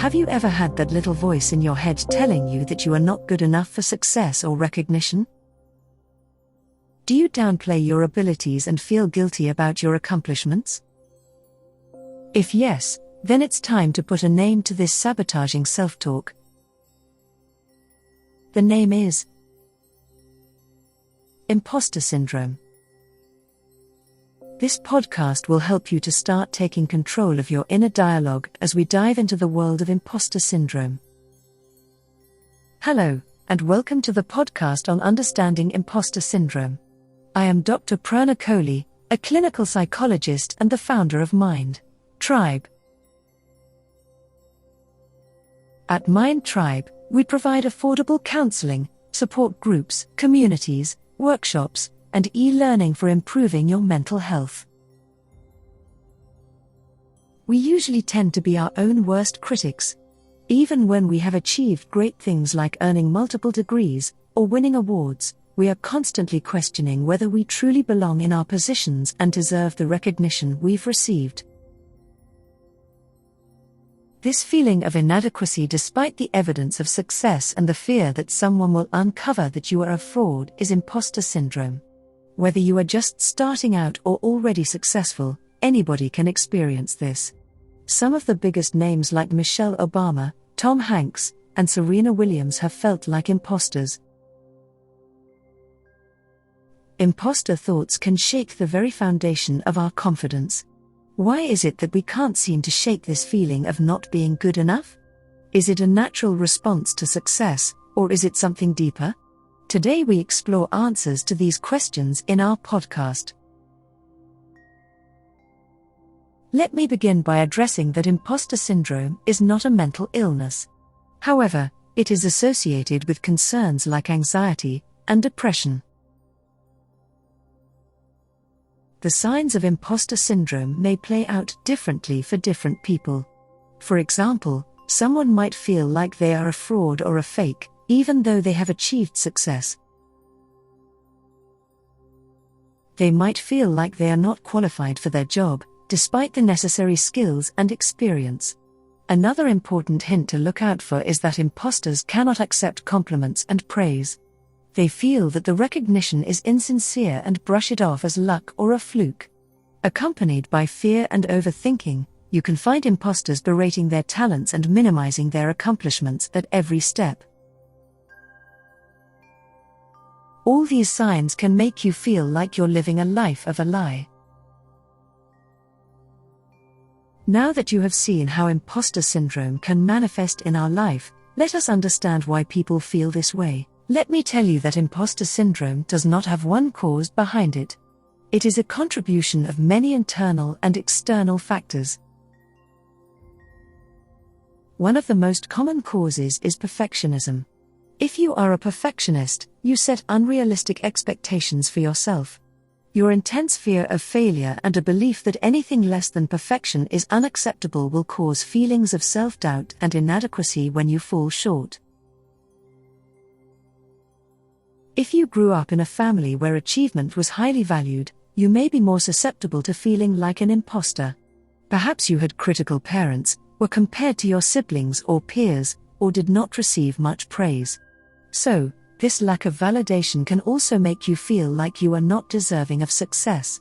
Have you ever had that little voice in your head telling you that you are not good enough for success or recognition? Do you downplay your abilities and feel guilty about your accomplishments? If yes, then it's time to put a name to this sabotaging self-talk. The name is Imposter Syndrome. This podcast will help you to start taking control of your inner dialogue as we dive into the world of imposter syndrome. Hello, and welcome to the podcast on understanding imposter syndrome. I am Dr. Prerna Kohli, a clinical psychologist and the founder of MindTribe. At MindTribe, we provide affordable counseling, support groups, communities, workshops, and e-learning for improving your mental health. We usually tend to be our own worst critics. Even when we have achieved great things like earning multiple degrees or winning awards, we are constantly questioning whether we truly belong in our positions and deserve the recognition we've received. This feeling of inadequacy despite the evidence of success and the fear that someone will uncover that you are a fraud is imposter syndrome. Whether you are just starting out or already successful, anybody can experience this. Some of the biggest names like Michelle Obama, Tom Hanks, and Serena Williams have felt like imposters. Imposter thoughts can shake the very foundation of our confidence. Why is it that we can't seem to shake this feeling of not being good enough? Is it a natural response to success, or is it something deeper? Today we explore answers to these questions in our podcast. Let me begin by addressing that imposter syndrome is not a mental illness. However, it is associated with concerns like anxiety and depression. The signs of imposter syndrome may play out differently for different people. For example, someone might feel like they are a fraud or a fake, even though they have achieved success. They might feel like they are not qualified for their job, despite the necessary skills and experience. Another important hint to look out for is that imposters cannot accept compliments and praise. They feel that the recognition is insincere and brush it off as luck or a fluke. Accompanied by fear and overthinking, you can find imposters berating their talents and minimizing their accomplishments at every step. All these signs can make you feel like you're living a life of a lie. Now that you have seen how imposter syndrome can manifest in our life, let us understand why people feel this way. Let me tell you that imposter syndrome does not have one cause behind it. It is a contribution of many internal and external factors. One of the most common causes is perfectionism. If you are a perfectionist, you set unrealistic expectations for yourself. Your intense fear of failure and a belief that anything less than perfection is unacceptable will cause feelings of self-doubt and inadequacy when you fall short. If you grew up in a family where achievement was highly valued, you may be more susceptible to feeling like an imposter. Perhaps you had critical parents, were compared to your siblings or peers, or did not receive much praise. So, this lack of validation can also make you feel like you are not deserving of success.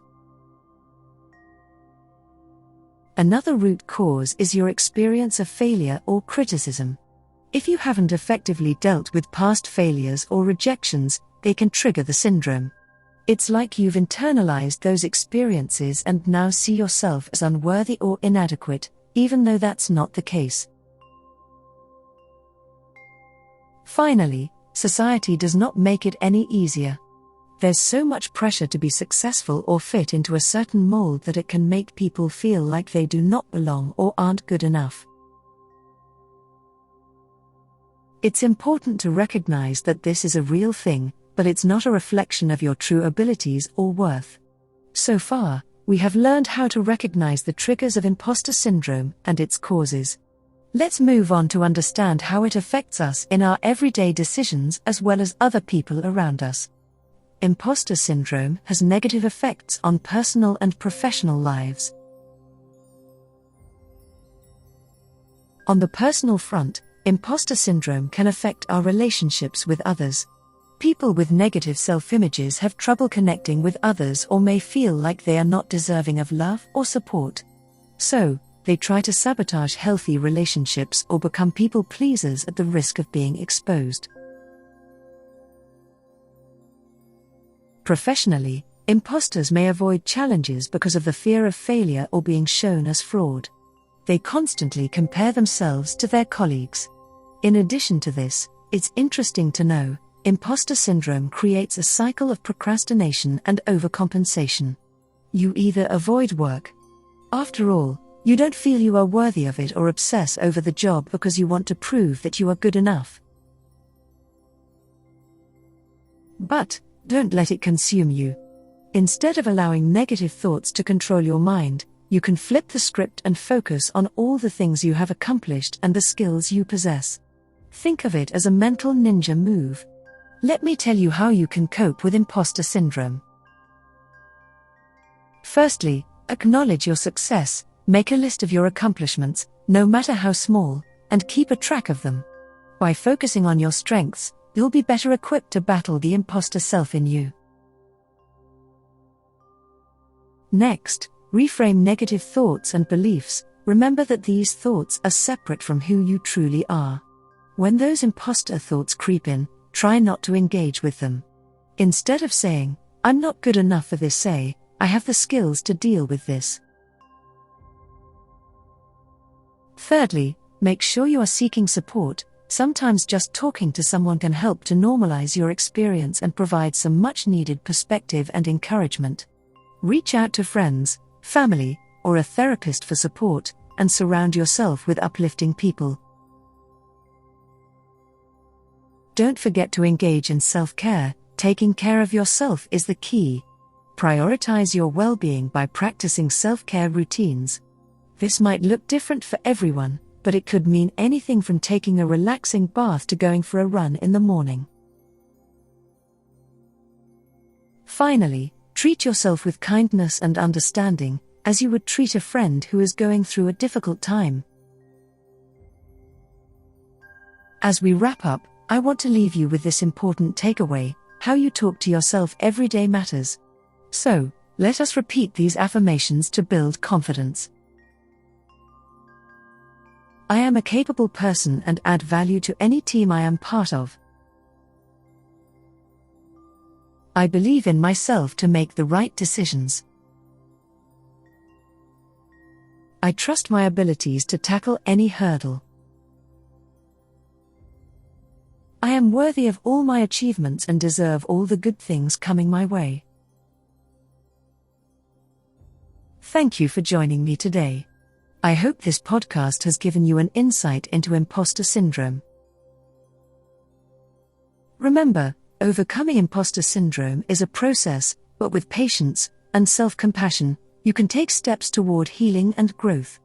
Another root cause is your experience of failure or criticism. If you haven't effectively dealt with past failures or rejections, they can trigger the syndrome. It's like you've internalized those experiences and now see yourself as unworthy or inadequate, even though that's not the case. Finally, society does not make it any easier. There's so much pressure to be successful or fit into a certain mold that it can make people feel like they do not belong or aren't good enough. It's important to recognize that this is a real thing, but it's not a reflection of your true abilities or worth. So far, we have learned how to recognize the triggers of imposter syndrome and its causes. Let's move on to understand how it affects us in our everyday decisions as well as other people around us. Imposter syndrome has negative effects on personal and professional lives. On the personal front, imposter syndrome can affect our relationships with others. People with negative self-images have trouble connecting with others or may feel like they are not deserving of love or support. So, they try to sabotage healthy relationships or become people pleasers at the risk of being exposed. Professionally, imposters may avoid challenges because of the fear of failure or being shown as fraud. They constantly compare themselves to their colleagues. In addition to this, it's interesting to know, imposter syndrome creates a cycle of procrastination and overcompensation. You either avoid work. After all, you don't feel you are worthy of it, or obsess over the job because you want to prove that you are good enough. But, don't let it consume you. Instead of allowing negative thoughts to control your mind, you can flip the script and focus on all the things you have accomplished and the skills you possess. Think of it as a mental ninja move. Let me tell you how you can cope with imposter syndrome. Firstly, acknowledge your success, make a list of your accomplishments, no matter how small, and keep a track of them. By focusing on your strengths, you'll be better equipped to battle the imposter self in you. Next, reframe negative thoughts and beliefs. Remember that these thoughts are separate from who you truly are. When those imposter thoughts creep in, try not to engage with them. Instead of saying, "I'm not good enough for this," say, "I have the skills to deal with this." Thirdly, make sure you are seeking support. Sometimes just talking to someone can help to normalize your experience and provide some much-needed perspective and encouragement. Reach out to friends, family, or a therapist for support, and surround yourself with uplifting people. Don't forget to engage in self-care. Taking care of yourself is the key. Prioritize your well-being by practicing self-care routines. This might look different for everyone, but it could mean anything from taking a relaxing bath to going for a run in the morning. Finally, treat yourself with kindness and understanding, as you would treat a friend who is going through a difficult time. As we wrap up, I want to leave you with this important takeaway: how you talk to yourself every day matters. So, let us repeat these affirmations to build confidence. I am a capable person and add value to any team I am part of. I believe in myself to make the right decisions. I trust my abilities to tackle any hurdle. I am worthy of all my achievements and deserve all the good things coming my way. Thank you for joining me today. I hope this podcast has given you an insight into imposter syndrome. Remember, overcoming imposter syndrome is a process, but with patience and self-compassion, you can take steps toward healing and growth.